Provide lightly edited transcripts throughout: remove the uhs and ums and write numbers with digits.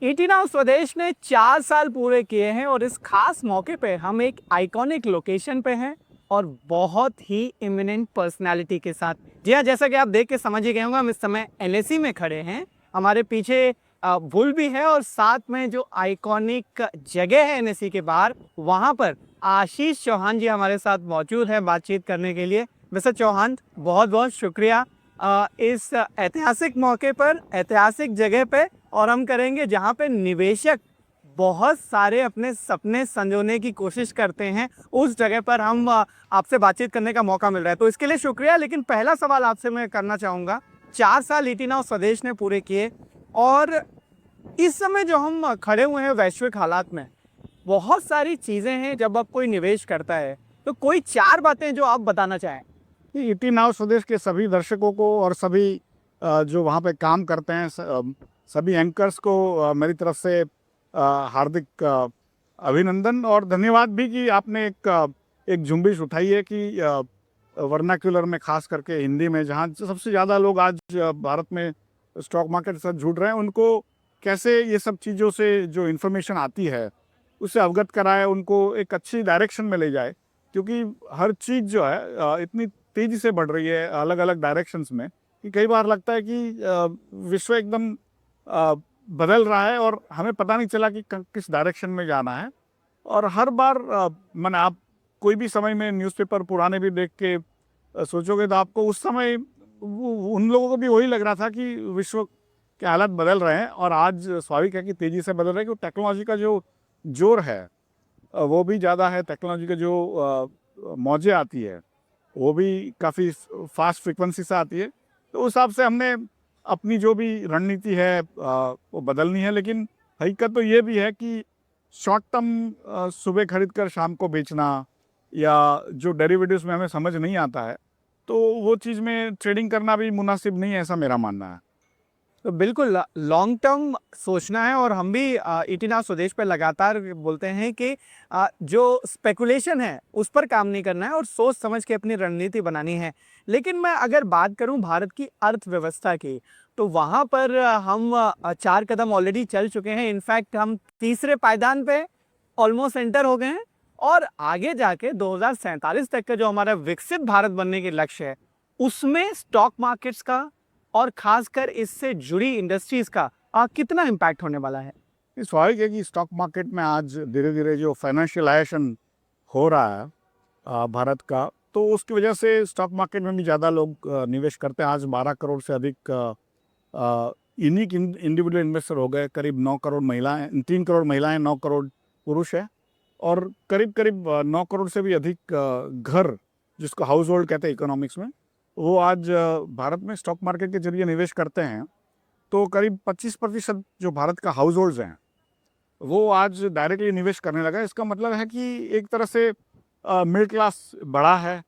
ET now स्वदेश ने 4 साल पूरे किए हैं और इस खास मौके पे हम एक आइकॉनिक लोकेशन पे हैं और बहुत ही इमिनेंट पर्सनालिटी के साथ। जी हाँ, जैसा कि आप देख के समझ ही गए होंगे, हम इस समय एनएसी में खड़े हैं। हमारे पीछे बुल भी है और साथ में जो आइकॉनिक जगह है एनएसी के बाहर, वहाँ पर आशीष चौहान जी हमारे साथ मौजूद हैं बातचीत करने के लिए। मिस्टर चौहान, बहुत बहुत शुक्रिया इस ऐतिहासिक मौके पर, ऐतिहासिक जगह पे, और हम करेंगे जहाँ पे निवेशक बहुत सारे अपने सपने संजोने की कोशिश करते हैं, उस जगह पर हम आपसे बातचीत करने का मौका मिल रहा है, तो इसके लिए शुक्रिया। लेकिन पहला सवाल आपसे मैं करना चाहूँगा, 4 साल ईटी नाउ स्वदेश ने पूरे किए और इस समय जो हम खड़े हुए हैं वैश्विक हालात में, बहुत सारी चीज़ें हैं। जब अब कोई निवेश करता है तो कोई 4 बातें जो आप बताना चाहें। ईटी नाउ स्वदेश के सभी दर्शकों को और सभी जो वहाँ पे काम करते हैं सभी एंकर्स को मेरी तरफ से हार्दिक अभिनंदन और धन्यवाद भी कि आपने एक झुंबिश उठाई है कि वर्नाक्युलर में, खास करके हिंदी में, जहाँ सबसे ज़्यादा लोग आज भारत में स्टॉक मार्केट के साथ जुड़ रहे हैं, उनको कैसे ये सब चीज़ों से जो इन्फॉर्मेशन आती है उससे अवगत कराए, उनको एक अच्छी डायरेक्शन में ले जाए। क्योंकि हर चीज़ जो है इतनी तेज़ी से बढ़ रही है अलग अलग डायरेक्शंस में कि कई बार लगता है कि विश्व एकदम बदल रहा है और हमें पता नहीं चला कि किस डायरेक्शन में जाना है। और हर बार मैंने आप कोई भी समय में न्यूज़पेपर पुराने भी देख के सोचोगे तो आपको उस समय उन लोगों को भी वही लग रहा था कि विश्व के हालात बदल रहे हैं। और आज स्वाभाविक है कि तेज़ी से बदल रहे हैं, क्योंकि टेक्नोलॉजी का जो जोर है वो भी ज़्यादा है। टेक्नोलॉजी का जो मौजें आती है वो भी काफ़ी फास्ट फ्रिक्वेंसी से आती है। तो उस हिसाब से हमने अपनी जो भी रणनीति है वो बदलनी है। लेकिन हकीकत तो ये भी है कि शॉर्ट टर्म सुबह खरीद कर शाम को बेचना, या जो डेरिवेटिव्स में हमें समझ नहीं आता है, तो वो चीज़ में ट्रेडिंग करना भी मुनासिब नहीं है, ऐसा मेरा मानना है। तो बिल्कुल लॉन्ग टर्म सोचना है और हम भी ईटी नाउ स्वदेश पे लगातार बोलते हैं कि जो स्पेकुलेशन है उस पर काम नहीं करना है और सोच समझ के अपनी रणनीति बनानी है। लेकिन मैं अगर बात करूं भारत की अर्थव्यवस्था की, तो वहां पर हम 4 कदम ऑलरेडी चल चुके हैं। इनफैक्ट हम तीसरे पायदान पे ऑलमोस्ट एंटर हो गए हैं और आगे जाके 2047 तक का जो हमारा विकसित भारत बनने के लक्ष्य है, उसमें स्टॉक मार्केट्स का और खासकर इससे जुड़ी इंडस्ट्रीज का कितना इम्पैक्ट होने वाला है? ये स्वाभाविक है कि स्टॉक मार्केट में आज धीरे धीरे जो फाइनेंशियलाइजेशन हो रहा है भारत का, तो उसकी वजह से स्टॉक मार्केट में भी ज़्यादा लोग निवेश करते हैं। आज 12 करोड़ से अधिक यूनिक इंडिविजुअल इन्वेस्टर हो गए। करीब 9 करोड़ महिलाएं, 3 करोड़ महिलाएं, 9 करोड़ पुरुष है। और करीब करीब 9 करोड़ से भी अधिक घर, जिसको हाउस होल्ड कहते हैं इकोनॉमिक्स में, वो आज भारत में स्टॉक मार्केट के जरिए निवेश करते हैं। तो करीब 25% जो भारत का हाउस होल्ड्स हैं वो आज डायरेक्टली निवेश करने लगा है। इसका मतलब है कि एक तरह से मिडिल क्लास बड़ा है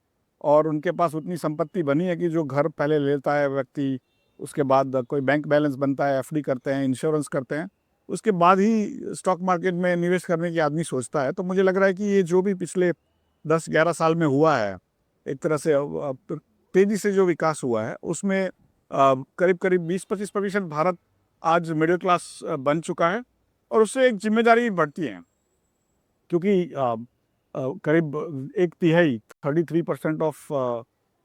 और उनके पास उतनी संपत्ति बनी है कि जो घर पहले लेता है व्यक्ति, उसके बाद कोई बैंक बैलेंस बनता है, एफडी करते हैं, इंश्योरेंस करते हैं, उसके बाद ही स्टॉक मार्केट में निवेश करने की आदमी सोचता है। तो मुझे लग रहा है कि ये जो भी पिछले 10-11 साल में हुआ है, एक तरह से तेज़ी से जो विकास हुआ है, उसमें करीब करीब 20-25% भारत आज मिडिल क्लास बन चुका है। और उससे एक जिम्मेदारी बढ़ती है, क्योंकि करीब एक तिहाई 33% of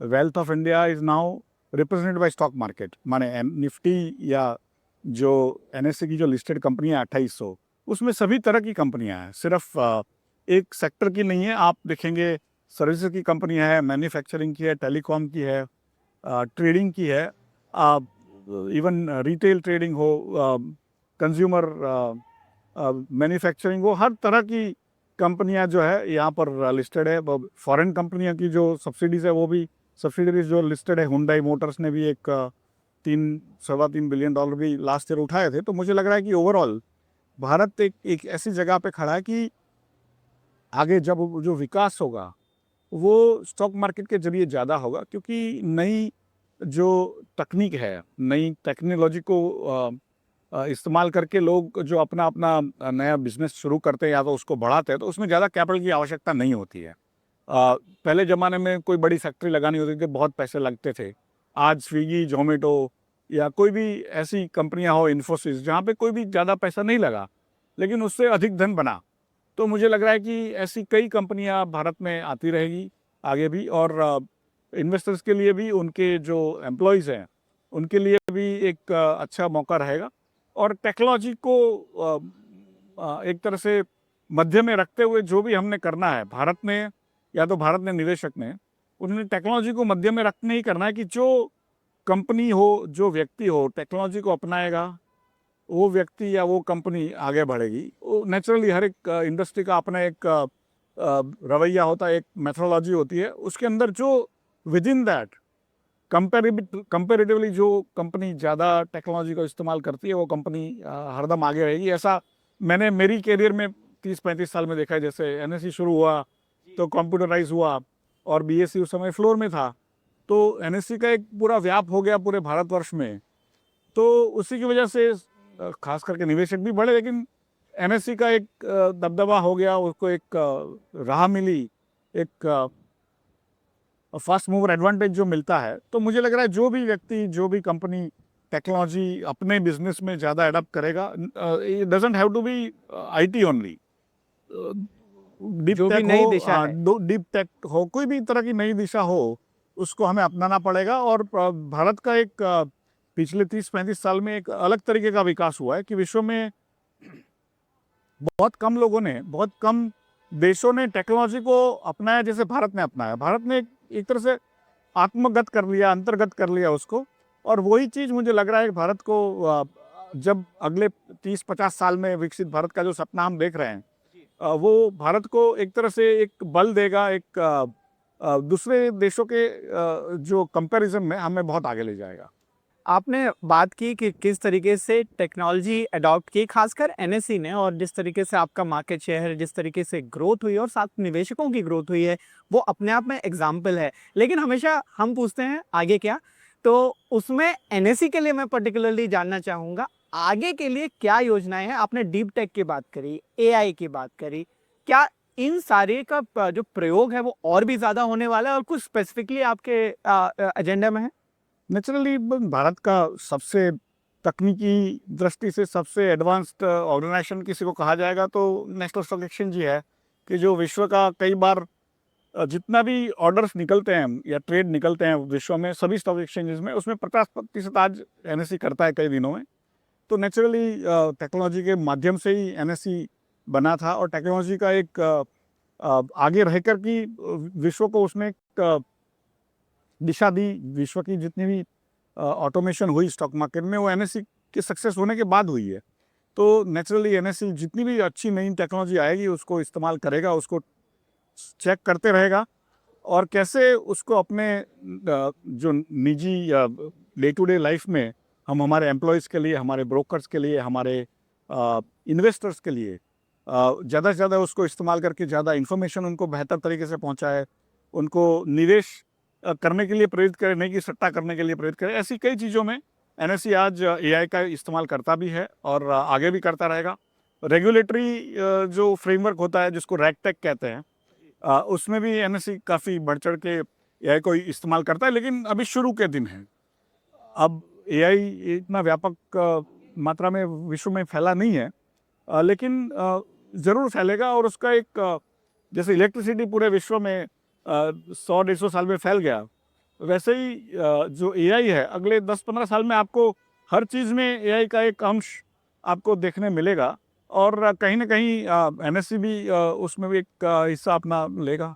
wealth of India is now represented by stock market. माने निफ्टी या जो एनएससी की जो लिस्टेड कंपनियां 2800, उसमें सभी तरह की कंपनियां हैं, सिर्फ एक सेक्टर की नहीं है। आप देखेंगे सर्विसेज की कंपनी है, मैन्युफैक्चरिंग की है, टेलीकॉम की है, ट्रेडिंग की है, इवन रिटेल ट्रेडिंग हो, कंज्यूमर मैन्युफैक्चरिंग हो, हर तरह की कंपनियां जो है यहाँ पर लिस्टेड है। फॉरेन कंपनियां की जो सब्सिडीज़ है वो भी, सब्सिडरीज जो लिस्टेड है, हुंडई मोटर्स ने भी एक 3-3.25 बिलियन डॉलर भी लास्ट ईयर उठाए थे। तो मुझे लग रहा है कि ओवरऑल भारत एक ऐसी जगह पे खड़ा है कि आगे जब जो विकास होगा वो स्टॉक मार्केट के जरिए ज़्यादा होगा, क्योंकि नई जो तकनीक है, नई टेक्नोलॉजी को इस्तेमाल करके लोग जो अपना अपना नया बिजनेस शुरू करते हैं या तो उसको बढ़ाते हैं, तो उसमें ज़्यादा कैपिटल की आवश्यकता नहीं होती है। पहले ज़माने में कोई बड़ी फैक्ट्री लगानी होती थी, बहुत पैसे लगते थे। आज स्विगी, जोमेटो या कोई भी ऐसी कंपनियां हो, इन्फोसिस, जहाँ पे कोई भी ज़्यादा पैसा नहीं लगा लेकिन उससे अधिक धन बना। तो मुझे लग रहा है कि ऐसी कई कंपनियां भारत में आती रहेगी आगे भी, और इन्वेस्टर्स के लिए भी, उनके जो एम्प्लॉयज़ हैं उनके लिए भी एक अच्छा मौका रहेगा। और टेक्नोलॉजी को एक तरह से मध्य में रखते हुए जो भी हमने करना है भारत में, या तो भारत ने, निवेशक ने, उन्होंने टेक्नोलॉजी को मध्य में रखने ही करना है कि जो कंपनी हो, जो व्यक्ति हो, टेक्नोलॉजी को अपनाएगा, वो व्यक्ति या वो कंपनी आगे बढ़ेगी। वो नेचुरली हर एक इंडस्ट्री का अपना एक रवैया होता है, एक मेथोडोलॉजी होती है, उसके अंदर जो विद इन दैट कंपेरेटिवली जो कंपनी ज़्यादा टेक्नोलॉजी का इस्तेमाल करती है वो कंपनी हरदम आगे रहेगी। ऐसा मैंने मेरी कैरियर में 30-35 साल में देखा है। जैसे एनएससी शुरू हुआ तो कंप्यूटराइज हुआ, और बीएससी उस समय फ्लोर में था, तो एनएससी का एक पूरा व्याप हो गया पूरे भारतवर्ष में। तो उसी की वजह से खास करके निवेशक भी बढ़े, लेकिन एनएससी का एक दबदबा हो गया, उसको एक राह मिली, एक फास्ट मूवर एडवांटेज जो मिलता है। तो मुझे लग रहा है जो भी व्यक्ति, जो भी कंपनी टेक्नोलॉजी अपने बिजनेस में ज़्यादा अडॉप्ट करेगा, it doesn't have to be IT only, deep जो भी टेक नई हो, दिशा है। डीप टेक हो, कोई भी तरह की नई दिशा हो, उसको हमें अपनाना पड़ेगा। और भारत का एक पिछले 30-35 साल में एक अलग तरीके का विकास हुआ है कि विश्व में बहुत कम लोगों ने, बहुत कम देशों ने टेक्नोलॉजी को अपनाया जैसे भारत ने अपनाया। भारत ने एक तरह से आत्मगत कर लिया, अंतर्गत कर लिया उसको। और वही चीज़ मुझे लग रहा है कि भारत को जब अगले 30-50 साल में विकसित भारत का जो सपना हम देख रहे हैं, वो भारत को एक तरह से एक बल देगा, एक दूसरे देशों के जो कंपैरिजन में हमें बहुत आगे ले जाएगा। आपने बात की कि किस तरीके से टेक्नोलॉजी अडॉप्ट की, खासकर एनएससी ने, और जिस तरीके से आपका मार्केट शेयर, जिस तरीके से ग्रोथ हुई और साथ निवेशकों की ग्रोथ हुई है, वो अपने आप में एग्जाम्पल है। लेकिन हमेशा हम पूछते हैं आगे क्या, तो उसमें एनएससी के लिए मैं पर्टिकुलरली जानना चाहूँगा आगे के लिए क्या योजनाएं हैं। आपने डीप टेक की बात करी, एआई की बात करी, क्या इन सारे का जो प्रयोग है वो और भी ज़्यादा होने वाला है, और कुछ स्पेसिफिकली आपके एजेंडा में है? नेचुरली भारत का सबसे तकनीकी दृष्टि से सबसे एडवांस्ड ऑर्गेनाइजेशन किसी को कहा जाएगा तो नेशनल स्टॉक एक्सचेंज ही है, कि जो विश्व का कई बार जितना भी ऑर्डर्स निकलते हैं या ट्रेड निकलते हैं विश्व में सभी स्टॉक एक्सचेंजेस में, उसमें 50% आज एनएससी करता है कई दिनों में। तो नेचुरली टेक्नोलॉजी के माध्यम से ही एनएससी बना था, और टेक्नोलॉजी का एक आगे रहकर कि विश्व को उसने एक दिशा दी। विश्व की जितनी भी ऑटोमेशन हुई स्टॉक मार्केट में, वो एनएससी के सक्सेस होने के बाद हुई है। तो नेचुरली एनएससी जितनी भी अच्छी नई टेक्नोलॉजी आएगी उसको इस्तेमाल करेगा, उसको चेक करते रहेगा, और कैसे उसको अपने जो निजी या डे टू डे लाइफ में हम हमारे एम्प्लॉयज़ के लिए, हमारे ब्रोकर्स के लिए, हमारे इन्वेस्टर्स के लिए ज़्यादा से ज़्यादा उसको इस्तेमाल करके ज़्यादा इन्फॉर्मेशन उनको बेहतर तरीके से पहुँचाए, उनको निवेश करने के लिए प्रेरित करें, नहीं कि सट्टा करने के लिए प्रेरित करें। ऐसी कई चीज़ों में एनएससी आज एआई का इस्तेमाल करता भी है और आगे भी करता रहेगा। रेगुलेटरी जो फ्रेमवर्क होता है जिसको रैगटेक कहते हैं, उसमें भी एनएससी काफ़ी बढ़ चढ़ के एआई को इस्तेमाल करता है, लेकिन अभी शुरू के दिन हैं। अब एआई इतना व्यापक मात्रा में विश्व में फैला नहीं है, लेकिन ज़रूर फैलेगा। और उसका एक जैसे इलेक्ट्रिसिटी पूरे विश्व में 100-150 साल में फैल गया, वैसे ही जो एआई है अगले 10-15 साल में आपको हर चीज़ में एआई का एक अंश आपको देखने मिलेगा, और कहीं ना कहीं एनएससी भी उसमें भी एक हिस्सा अपना लेगा।